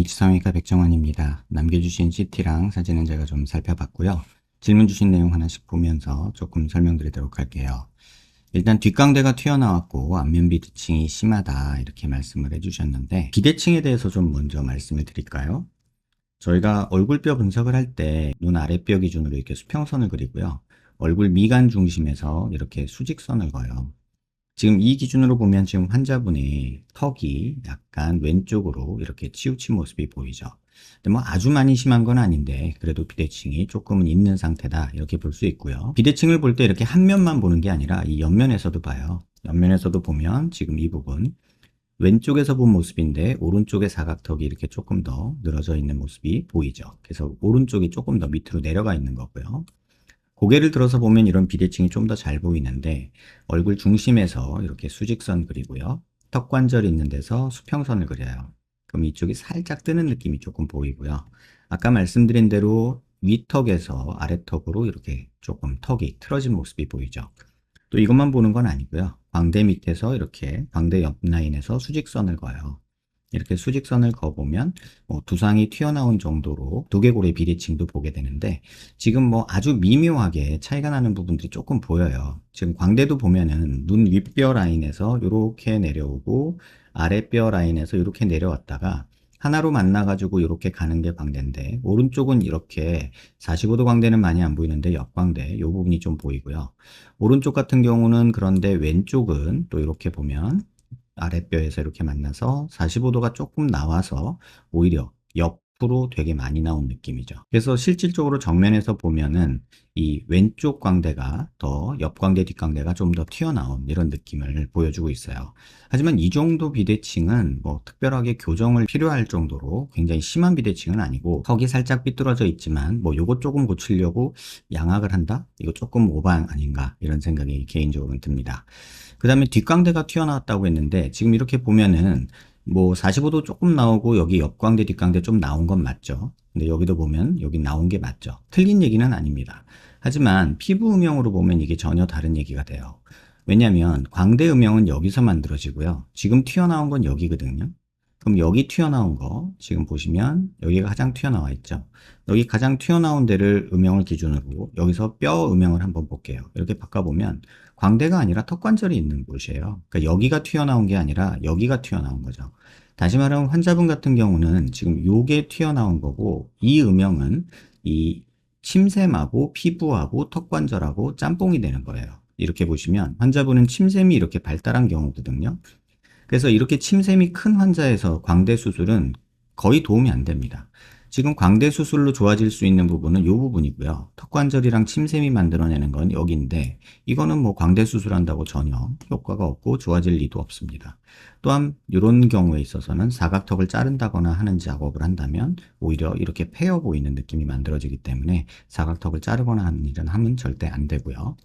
H상의과 백정환입니다. 남겨주신 CT랑 사진은 제가 좀 살펴봤고요. 질문 주신 내용 하나씩 보면서 조금 설명드리도록 할게요. 일단 뒷광대가 튀어나왔고 안면 비대칭이 심하다 이렇게 말씀을 해주셨는데, 비대칭에 대해서 좀 먼저 말씀을 드릴까요? 저희가 얼굴뼈 분석을 할 때 눈 아랫뼈 기준으로 이렇게 수평선을 그리고요. 얼굴 미간 중심에서 이렇게 수직선을 그어요. 지금 이 기준으로 보면 지금 환자분의 턱이 약간 왼쪽으로 이렇게 치우친 모습이 보이죠. 근데 뭐 아주 많이 심한 건 아닌데 그래도 비대칭이 조금은 있는 상태다 이렇게 볼 수 있고요. 비대칭을 볼 때 이렇게 한 면만 보는 게 아니라 이 옆면에서도 봐요. 옆면에서도 보면 지금 이 부분 왼쪽에서 본 모습인데 오른쪽의 사각턱이 이렇게 조금 더 늘어져 있는 모습이 보이죠. 그래서 오른쪽이 조금 더 밑으로 내려가 있는 거고요. 고개를 들어서 보면 이런 비대칭이 좀 더 잘 보이는데, 얼굴 중심에서 이렇게 수직선 그리고요. 턱 관절 있는 데서 수평선을 그려요. 그럼 이쪽이 살짝 뜨는 느낌이 조금 보이고요. 아까 말씀드린 대로 위턱에서 아래턱으로 이렇게 조금 턱이 틀어진 모습이 보이죠. 또 이것만 보는 건 아니고요. 광대 밑에서 이렇게 광대 옆 라인에서 수직선을 그어요. 이렇게 수직선을 그어보면 두상이 튀어나온 정도로 두개골의 비대칭도 보게 되는데, 지금 뭐 아주 미묘하게 차이가 나는 부분들이 조금 보여요. 지금 광대도 보면은 눈 윗뼈 라인에서 이렇게 내려오고 아랫뼈 라인에서 이렇게 내려왔다가 하나로 만나가지고 이렇게 가는 게 광대인데, 오른쪽은 이렇게 45도 광대는 많이 안 보이는데 옆광대 이 부분이 좀 보이고요. 오른쪽 같은 경우는 그런데 왼쪽은 또 이렇게 보면 아랫뼈에서 이렇게 만나서 45도가 조금 나와서 오히려 옆으로 되게 많이 나온 느낌이죠. 그래서 실질적으로 정면에서 보면은 이 왼쪽 광대가 더 옆광대 뒷광대가 좀 더 튀어나온 이런 느낌을 보여주고 있어요. 하지만 이 정도 비대칭은 뭐 특별하게 교정을 필요할 정도로 굉장히 심한 비대칭은 아니고, 턱이 살짝 삐뚤어져 있지만 뭐 요거 조금 고치려고 양악을 한다? 이거 조금 오반 아닌가 이런 생각이 개인적으로는 듭니다. 그 다음에 뒷광대가 튀어나왔다고 했는데, 지금 이렇게 보면은 뭐 45도 조금 나오고 여기 옆광대 뒷광대 좀 나온 건 맞죠. 근데 여기도 보면 여기 나온 게 맞죠. 틀린 얘기는 아닙니다. 하지만 피부 음영으로 보면 이게 전혀 다른 얘기가 돼요. 왜냐하면 광대 음영은 여기서 만들어지고요. 지금 튀어나온 건 여기거든요. 그럼 여기 튀어나온 거 지금 보시면 여기가 가장 튀어나와 있죠. 여기 가장 튀어나온 데를 음영을 기준으로 여기서 뼈 음영을 한번 볼게요. 이렇게 바꿔보면 광대가 아니라 턱관절이 있는 곳이에요. 그러니까 여기가 튀어나온 게 아니라 여기가 튀어나온 거죠. 다시 말하면 환자분 같은 경우는 지금 요게 튀어나온 거고, 이 음영은 이 침샘하고 피부하고 턱관절하고 짬뽕이 되는 거예요. 이렇게 보시면 환자분은 침샘이 이렇게 발달한 경우거든요. 그래서 이렇게 침샘이 큰 환자에서 광대 수술은 거의 도움이 안 됩니다. 지금 광대 수술로 좋아질 수 있는 부분은 이 부분이고요. 턱관절이랑 침샘이 만들어내는 건 여기인데, 이거는 뭐 광대 수술한다고 전혀 효과가 없고 좋아질 리도 없습니다. 또한 이런 경우에 있어서는 사각턱을 자른다거나 하는 작업을 한다면 오히려 이렇게 패여 보이는 느낌이 만들어지기 때문에 사각턱을 자르거나 하는 일은 하면 절대 안 되고요.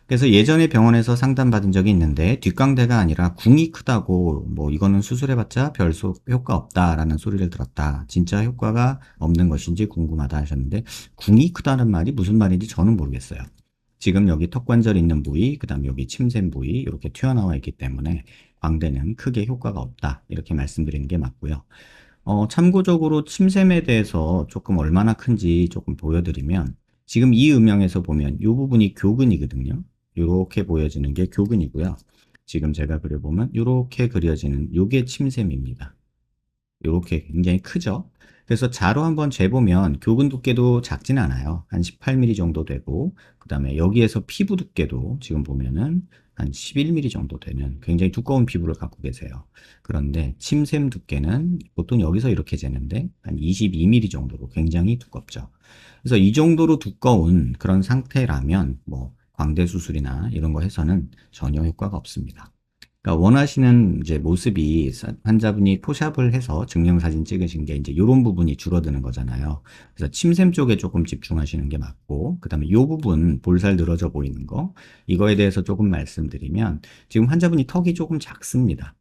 그래서 예전에 병원에서 상담받은 적이 있는데, 뒷광대가 아니라 궁이 크다고 뭐 이거는 수술해봤자 별 효과 없다라는 소리를 들었다. 진짜 효과가 없는 것인지 궁금하다 하셨는데, 궁이 크다는 말이 무슨 말인지 저는 모르겠어요. 지금 여기 턱관절 있는 부위, 그 다음 여기 침샘 부위 이렇게 튀어나와 있기 때문에 광대는 크게 효과가 없다 이렇게 말씀드리는 게 맞고요. 참고적으로 침샘에 대해서 조금 얼마나 큰지 조금 보여드리면, 지금 이 음영에서 보면 이 부분이 교근이거든요. 이렇게 보여지는 게 교근이고요. 지금 제가 그려보면 이렇게 그려지는 이게 침샘입니다. 이렇게 굉장히 크죠. 그래서 자로 한번 재보면 교근 두께도 작진 않아요. 한 18mm 정도 되고, 그 다음에 여기에서 피부 두께도 지금 보면은 한 11mm 정도 되는 굉장히 두꺼운 피부를 갖고 계세요. 그런데 침샘 두께는 보통 여기서 이렇게 재는데 한 22mm 정도로 굉장히 두껍죠. 그래서 이 정도로 두꺼운 그런 상태라면 뭐 광대 수술이나 이런 거 해서는 전혀 효과가 없습니다. 그러니까 원하시는 이제 모습이 환자분이 포샵을 해서 증명사진 찍으신 게 이제 이런 부분이 줄어드는 거잖아요. 그래서 침샘 쪽에 조금 집중하시는 게 맞고, 그 다음에 이 부분 볼살 늘어져 보이는 거, 이거에 대해서 조금 말씀드리면, 지금 환자분이 턱이 조금 작습니다.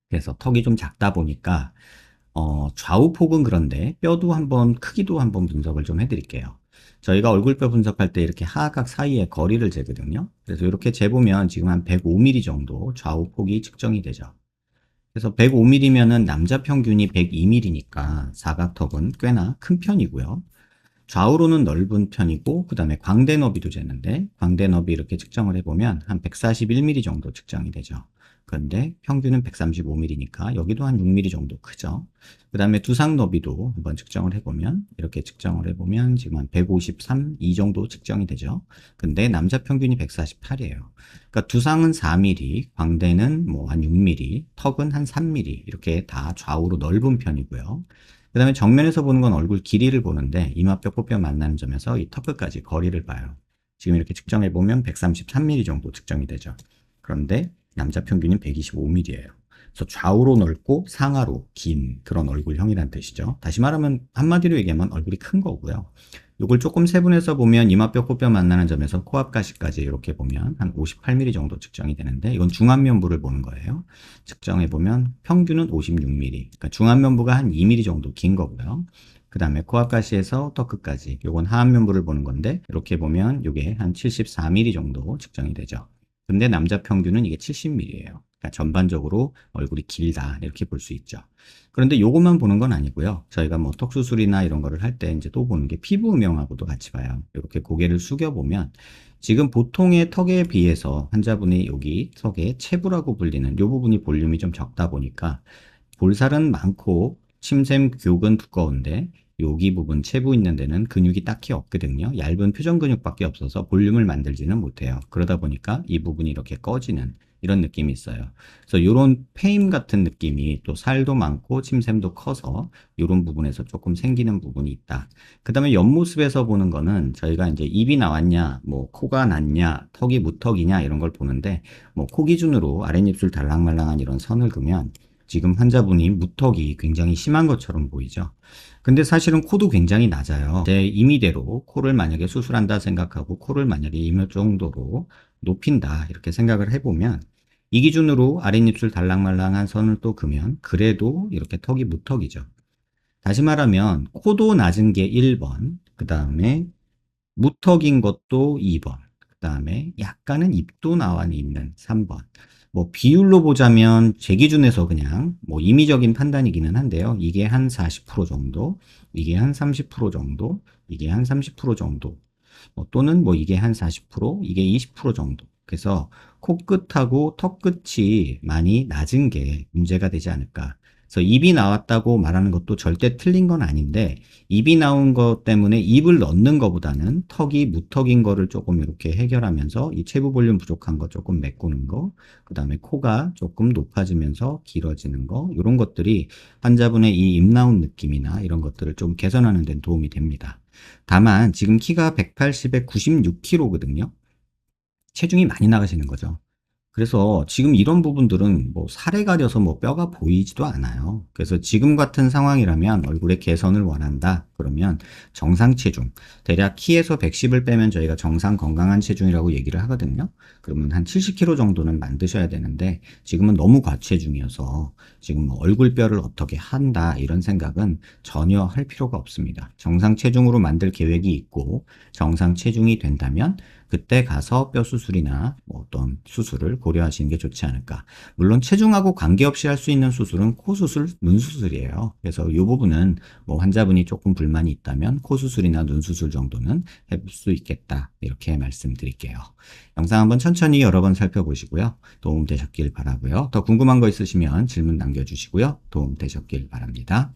그래서 턱이 좀 작다 보니까 좌우 폭은 그런데 뼈도 한번 크기도 한번 분석을 좀 해드릴게요. 저희가 얼굴뼈 분석할 때 이렇게 하악각 사이에 거리를 재거든요. 그래서 이렇게 재보면 지금 한 105mm 정도 좌우 폭이 측정이 되죠. 그래서 105mm면은 남자 평균이 102mm니까 사각턱은 꽤나 큰 편이고요. 좌우로는 넓은 편이고, 그 다음에 광대 너비도 재는데, 광대 너비 이렇게 측정을 해보면 한 141mm 정도 측정이 되죠. 그런데 평균은 135mm니까 여기도 한 6mm 정도 크죠. 그 다음에 두상 너비도 한번 측정을 해보면, 이렇게 측정을 해보면 지금 한 153, 이 정도 측정이 되죠. 근데 남자 평균이 148이에요. 그러니까 두상은 4mm, 광대는 뭐 한 6mm, 턱은 한 3mm, 이렇게 다 좌우로 넓은 편이고요. 그 다음에 정면에서 보는 건 얼굴 길이를 보는데 이마뼈, 코뼈 만나는 점에서 이 턱 끝까지 거리를 봐요. 지금 이렇게 측정해 보면 133mm 정도 측정이 되죠. 그런데 남자 평균은 125mm예요. 그래서 좌우로 넓고 상하로 긴 그런 얼굴형이란 뜻이죠. 다시 말하면 한마디로 얘기하면 얼굴이 큰 거고요. 이걸 조금 세분해서 보면 이마뼈, 코뼈 만나는 점에서 코앞가시까지 이렇게 보면 한 58mm 정도 측정이 되는데 이건 중안면부를 보는 거예요. 측정해 보면 평균은 56mm. 그러니까 중안면부가 한 2mm 정도 긴 거고요. 그 다음에 코앞가시에서 턱 끝까지 요건 하안면부를 보는 건데 이렇게 보면 이게 한 74mm 정도 측정이 되죠. 근데 남자 평균은 이게 70mm예요. 그러니까 전반적으로 얼굴이 길다 이렇게 볼 수 있죠. 그런데 요것만 보는 건 아니고요. 저희가 뭐 턱수술이나 이런 거를 할 때 이제 또 보는 게 피부 음영하고도 같이 봐요. 이렇게 고개를 숙여 보면 지금 보통의 턱에 비해서 환자분이 여기 턱에 체부라고 불리는 요 부분이 볼륨이 좀 적다 보니까 볼살은 많고 침샘 격은 두꺼운데 여기 부분 체부 있는 데는 근육이 딱히 없거든요. 얇은 표정 근육밖에 없어서 볼륨을 만들지는 못해요. 그러다 보니까 이 부분이 이렇게 꺼지는 이런 느낌이 있어요. 그래서 이런 페임 같은 느낌이 또 살도 많고 침샘도 커서 이런 부분에서 조금 생기는 부분이 있다. 그 다음에 옆모습에서 보는 거는 저희가 이제 입이 나왔냐, 뭐 코가 났냐, 턱이 무턱이냐 이런 걸 보는데 뭐 코 기준으로 아랫입술 달랑말랑한 이런 선을 그면 지금 환자분이 무턱이 굉장히 심한 것처럼 보이죠. 근데 사실은 코도 굉장히 낮아요. 제 임의대로 코를 만약에 수술한다 생각하고 코를 만약에 이 정도로 높인다 이렇게 생각을 해보면 이 기준으로 아랫입술 달랑말랑한 선을 또 그면 그래도 이렇게 턱이 무턱이죠. 다시 말하면 코도 낮은 게 1번, 그 다음에 무턱인 것도 2번, 그 다음에 약간은 입도 나와 있는 3번. 뭐 비율로 보자면 제 기준에서 그냥 뭐 임의적인 판단이기는 한데요. 이게 한 40% 정도, 이게 한 30% 정도, 이게 한 30% 정도, 또는 뭐 이게 한 40%, 이게 20% 정도. 그래서 코끝하고 턱 끝이 많이 낮은 게 문제가 되지 않을까. 그래서 입이 나왔다고 말하는 것도 절대 틀린 건 아닌데 입이 나온 것 때문에 입을 넣는 것보다는 턱이 무턱인 거를 조금 이렇게 해결하면서 이 체부 볼륨 부족한 거 조금 메꾸는 거, 그 다음에 코가 조금 높아지면서 길어지는 거, 이런 것들이 환자분의 이 입 나온 느낌이나 이런 것들을 좀 개선하는 데 도움이 됩니다. 다만 지금 키가 180에 96kg거든요. 체중이 많이 나가시는 거죠. 그래서 지금 이런 부분들은 뭐 살에 가려서 뭐 뼈가 보이지도 않아요. 그래서 지금 같은 상황이라면 얼굴의 개선을 원한다. 그러면 정상 체중, 대략 키에서 110을 빼면 저희가 정상 건강한 체중이라고 얘기를 하거든요. 그러면 한 70kg 정도는 만드셔야 되는데 지금은 너무 과체중이어서 지금 뭐 얼굴뼈를 어떻게 한다 이런 생각은 전혀 할 필요가 없습니다. 정상 체중으로 만들 계획이 있고 정상 체중이 된다면 그때 가서 뼈 수술이나 뭐 어떤 수술을 고려하시는 게 좋지 않을까. 물론 체중하고 관계없이 할 수 있는 수술은 코 수술, 눈 수술이에요. 그래서 이 부분은 뭐 환자분이 조금 불만이 있다면 코 수술이나 눈 수술 정도는 해볼 수 있겠다. 이렇게 말씀드릴게요. 영상 한번 천천히 여러 번 살펴보시고요. 도움 되셨길 바라고요. 더 궁금한 거 있으시면 질문 남겨주시고요. 도움 되셨길 바랍니다.